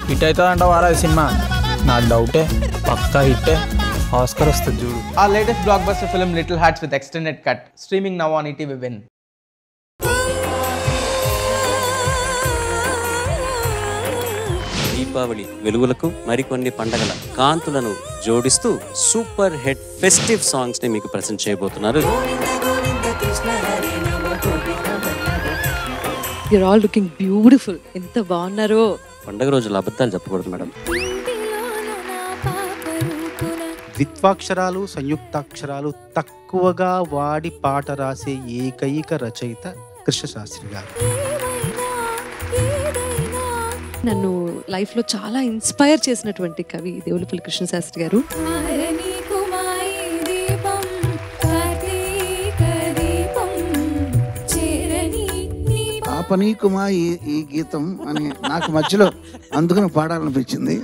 Hit అవుతుందంట వారా cinema నాకు డౌటే పక్కా హిట్టే ఆస్కర్ వస్తుంది చూడు. Our latest blockbuster film Little Hearts with extended cut streaming now on ETV Win. Deepavali వెలుగులకు మరికొన్ని పండగల కాంతులను జోడిస్తూ సూపర్ హిట్ ఫెస్టివ్ సాంగ్స్ ని మీకు ప్రెజెంట్ చేయబోతున్నారు. You're all looking beautiful. ఎంత బాగున్నారో. పండగ రోజుల అబద్ధాలు చెప్పకూడదు మేడం. ద్విత్వాక్షరాలు సంయుక్తాక్షరాలు తక్కువగా వాడి పాట రాసే ఏకైక రచయిత కృష్ణశాస్త్రి గారు. నన్ను లైఫ్ లో చాలా ఇన్స్పైర్ చేసినటువంటి కవి దేవులపల్లి కృష్ణశాస్త్రి గారు. ఆపనీకుమా ఈ గీతం అని నాకు మధ్యలో అందుకని పాడాలనిపించింది.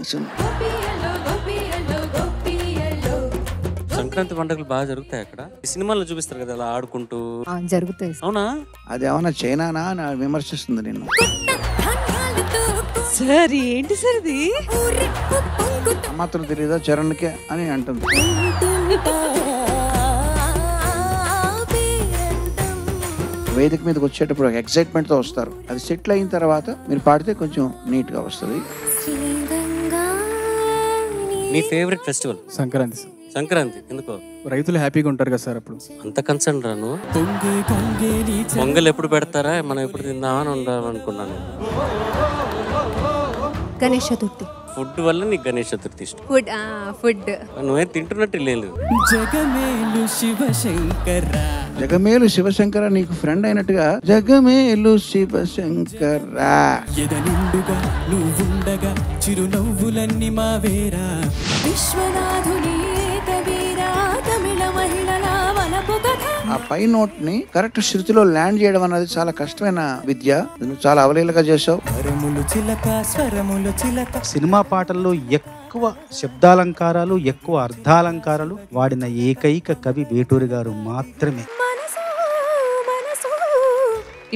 సంక్రాంతి పండుగలు బాగా జరుగుతాయి అక్కడ. ఈ సినిమాల్లో చూపిస్తారు కదా అలా ఆడుకుంటూ. జరుగుతాయి. అవునా? అది ఏమన్నా చైనానా అని విమర్శిస్తుంది నిన్ను. సార్ ఏంటి సార్ ఇది? మాత్రం తెలియదా చరణ్కే అని అంటుంది. వేదిక మీదకి వచ్చేటప్పుడు ఎక్సైట్మెంట్ తో వస్తారు. అది సెటిల్ అయిన తర్వాత మీరు పాడితే కొంచెం నీట్ గా వస్తుంది. మీ ఫేవరెట్ ఫెస్టివల్? సంక్రాంతి. సంక్రాంతి ఎందుకో? రైతులు హ్యాపీగా ఉంటారు కదా సార్ అప్పుడు. అంత కన్సర్న్ రాను. పొంగల్ ఎప్పుడు పెడతారా, మనం ఎప్పుడు తిందామని ఉండాలనుకున్నాను. గణేష్ చతుర్థి. ఫుడ్ వల్ల నీకు గణేష్ చతుర్థి ఇష్టం? ఫుడ్ నువ్వే తింటున్నట్టు లేదు. జగమేలు శివశంకర నీకు ఫ్రెండ్ అయినట్టుగా జగమేలు శివశంకర. చిరునవ్వులన్నీ మావేరా విశ్వనాథుని ఆ పై నోట్ ని కరెక్ట్ శృతిలో ల్యాండ్ చేయడం అనేది చాలా కష్టమైన విద్య. నువ్వు చాలా అవలీలగా చేసావు. సినిమా పాటల్లో ఎక్కువ శబ్దాలంకారాలు ఎక్కువ అర్థాలంకారాలు వాడిన ఏకైక కవి వేటూరి గారు మాత్రమే.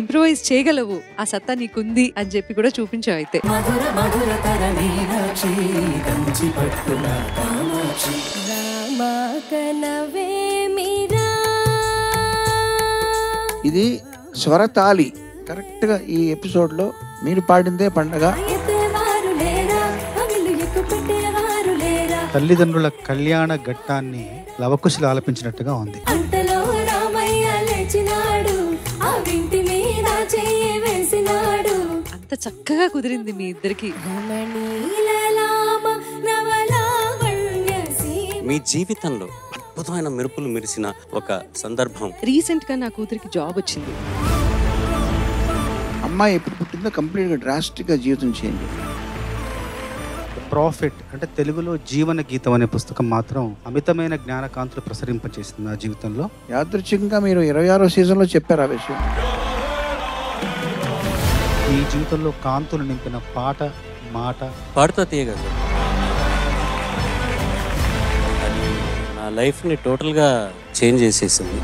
ఇంప్రూవైజ్ చేయగలవు, ఆ సత్తా నీకుంది అని చెప్పి కూడా చూపించావు. అయితే ఇది స్వరతాళి. కరెక్ట్ గా ఈ ఎపిసోడ్ లో మీరు పాడిందే పండగ. తల్లిదండ్రుల కళ్యాణ ఘట్టాన్ని లవకుశలు ఆలపించినట్టుగా ఉంది. అంత చక్కగా కుదిరింది మీ ఇద్దరికి. మీ జీవితంలో అద్భుతమైన మెరుపులు మెరిసిన ఒక సందర్భం? రీసెంట్ గా నా కూతురికి జాబ్ వచ్చింది. అమ్మాయి ఎప్పుడు పుట్టిందో కంప్లీట్ గా డ్రాస్టిక్ గా జీవితం చేయండి. ప్రాఫిట్ అంటే తెలుగులో జీవన గీతం అనే పుస్తకం మాత్రం అమితమైన జ్ఞానకాంతులు ప్రసరింపచేసింది నా జీవితంలో. యాదృచ్ఛికంగా మీరు 26వ సీజన్ లో చెప్పారు ఆ విషయం. ఈ జీవితంలో కాంతులు నింపిన పాట మాట పాడుతా తీయగా నా లైఫ్ని టోటల్గా చేంజ్ చేసేసింది.